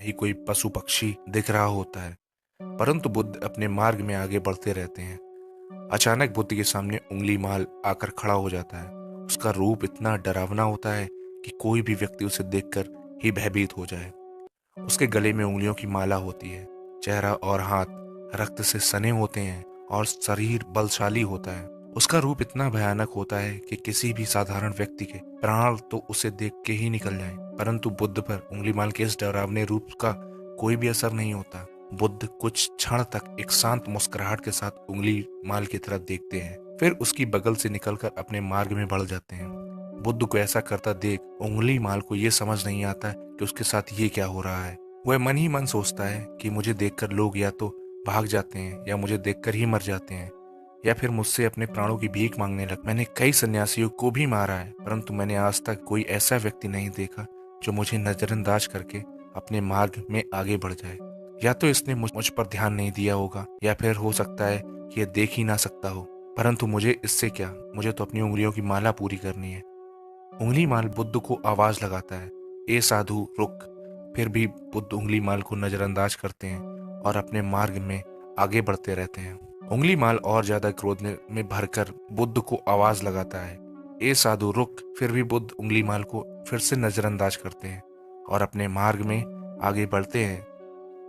ही कोई पशु पक्षी दिख रहा होता है, परंतु बुद्ध अपने मार्ग में आगे बढ़ते रहते हैं। अचानक बुद्ध के सामने उंगली माल आकर खड़ा हो जाता है। उसका रूप इतना डरावना होता है कि कोई भी व्यक्ति उसे देखकर ही भयभीत हो जाए। उसके गले में उंगलियों की माला होती है, चेहरा और हाथ रक्त से सने होते हैं और शरीर बलशाली होता है। उसका रूप इतना भयानक होता है कि किसी भी साधारण व्यक्ति के प्राण तो उसे देख के ही निकल जाएं, परंतु बुद्ध पर उंगलीमाल के इस डरावने रूप का कोई भी असर नहीं होता। बुद्ध कुछ क्षण तक एक शांत मुस्कुराहट के साथ उंगली माल की तरफ देखते हैं, फिर उसकी बगल से निकलकर अपने मार्ग में बढ़ जाते हैं। बुद्ध को ऐसा करता देख उंगली माल को यह समझ नहीं आता कि उसके साथ ये क्या हो रहा है। वह मन ही मन सोचता है कि मुझे देखकर लोग या तो भाग जाते हैं या मुझे देखकर ही मर जाते हैं या फिर मुझसे अपने प्राणों की भीख मांगने लग। मैंने कई सन्यासियों को भी मारा है, परंतु मैंने आज तक कोई ऐसा व्यक्ति नहीं देखा जो मुझे नजरअंदाज करके अपने मार्ग में आगे बढ़ जाए। या तो इसने मुझ पर ध्यान नहीं दिया होगा या फिर हो सकता है कि यह देख ही ना सकता हो, परंतु मुझे इससे क्या, मुझे तो अपनी उंगलियों की माला पूरी करनी है। उंगली माल बुद्ध को आवाज लगाता है, ए साधु रुक। फिर भी बुद्ध उंगली माल को नजरअंदाज करते हैं और अपने मार्ग में आगे बढ़ते रहते हैं। उंगली माल और ज्यादा क्रोध में भरकर बुद्ध को आवाज लगाता है, ए साधु रुक। फिर भी बुद्ध उंगली माल को फिर से नजरअंदाज करते हैं और अपने मार्ग में आगे बढ़ते हैं।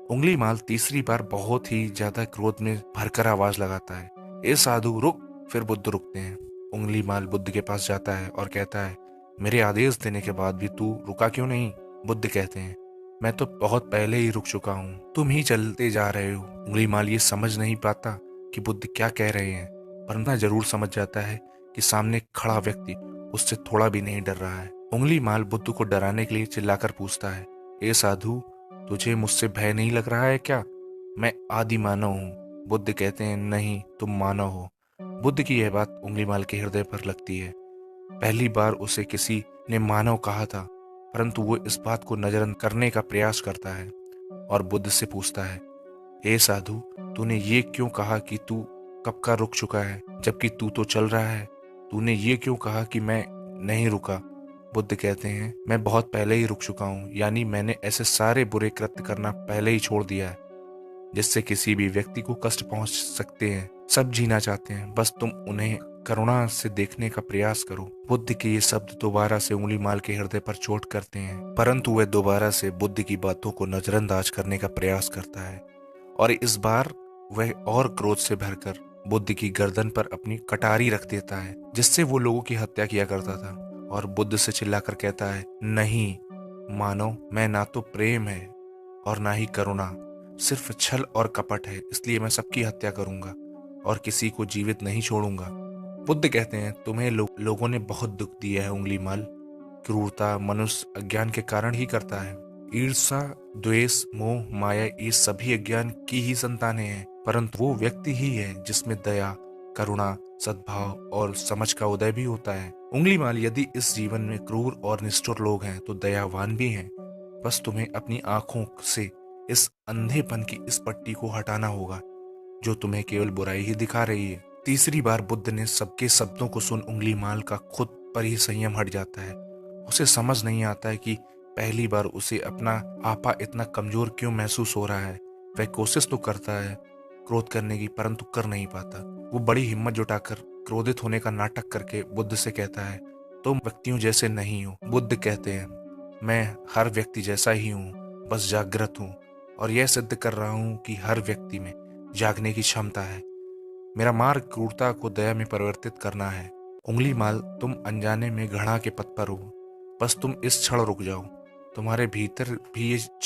उंगली माल तीसरी बार बहुत ही ज्यादा क्रोध में भरकर आवाज लगाता है, ए साधु रुक। फिर बुद्ध रुकते हैं। उंगली माल बुद्ध के पास जाता है और कहता है, मेरे आदेश देने के बाद भी तू रुका क्यों नहीं? बुद्ध कहते हैं, मैं तो बहुत पहले ही रुक चुका हूँ, तुम ही चलते जा रहे हो। उंगली माल ये समझ नहीं पाता कि बुद्ध क्या कह रहे हैं, परंतु जरूर समझ जाता है कि सामने खड़ा व्यक्ति उससे थोड़ा भी नहीं डर रहा है। उंगली माल बुद्ध को डराने के लिए चिल्लाकर पूछता है, ए साधु तुझे मुझसे भय नहीं लग रहा है क्या? मैं आदि मानव हूँ। बुद्ध कहते हैं, नहीं तुम मानव हो। बुद्ध की यह बात उंगली माल के हृदय पर लगती है। पहली बार उसे किसी ने मानव कहा था, परंतु वो इस बात को नजरअंदाज करने का प्रयास करता है और बुद्ध से पूछता है, हे साधु तूने ये क्यों कहा कि तू कब का रुक चुका है, जबकि तू तो चल रहा है? तूने ये क्यों कहा कि मैं नहीं रुका? बुद्ध कहते हैं, मैं बहुत पहले ही रुक चुका हूँ, यानी मैंने ऐसे सारे बुरे कृत्य करना पहले ही छोड़ दिया है जिससे किसी भी व्यक्ति को कष्ट पहुंच सकते हैं। सब जीना चाहते हैं, बस तुम उन्हें करुणा से देखने का प्रयास करो। बुद्ध के ये शब्द दोबारा से उंगली माल के हृदय पर चोट करते हैं, परंतु वह दोबारा से बुद्ध की बातों को नजरअंदाज करने का प्रयास करता है और इस बार वह और क्रोध से भरकर बुद्ध की गर्दन पर अपनी कटारी रख देता है, जिससे वो लोगों की हत्या किया करता था, और बुद्ध से चिल्लाकर कहता है, नहीं मानो, मैं ना तो प्रेम है और ना ही करुणा, सिर्फ छल और कपट है, इसलिए मैं सबकी हत्या करूंगा और किसी को जीवित नहीं छोड़ूंगा। बुद्ध कहते हैं, तुम्हें लोगों ने बहुत दुख दिया है उंगली माल। क्रूरता मनुष्य अज्ञान के कारण ही करता है। ईर्ष्या, द्वेष, मोह, माया ये सभी अज्ञान की ही संतानें हैं, परंतु वो व्यक्ति ही है जिसमें दया, करुणा, सद्भाव और समझ का उदय भी होता है। उंगली माल, यदि इस जीवन में क्रूर और निष्ठुर लोग हैं तो दयावान भी हैं। बस तुम्हें अपनी आंखों से इस अंधेपन की इस पट्टी को हटाना होगा जो तुम्हें केवल बुराई ही दिखा रही है। तीसरी बार बुद्ध ने सबके शब्दों को सुन उंगली माल का खुद पर ही संयम हट जाता है। उसे समझ नहीं आता है कि पहली बार उसे अपना आपा इतना कमजोर क्यों महसूस हो रहा है। वह कोशिश तो करता है क्रोध करने की, परंतु कर नहीं पाता। वो बड़ी हिम्मत जुटाकर क्रोधित होने का नाटक करके बुद्ध से कहता है, तुम व्यक्तियों जैसे नहीं हो। बुद्ध कहते हैं, मैं हर व्यक्ति जैसा ही हूँ, बस जागृत हूँ और यह सिद्ध कर रहा हूँ कि हर व्यक्ति में जागने की क्षमता है। मेरा मार्ग क्रूरता को दया में परिवर्तित करना है। उंगली माल, तुम अनजाने में घृणा के पथ पर हो, बस तुम इस क्षण रुक जाओ। तुम्हारे भीतर भी ये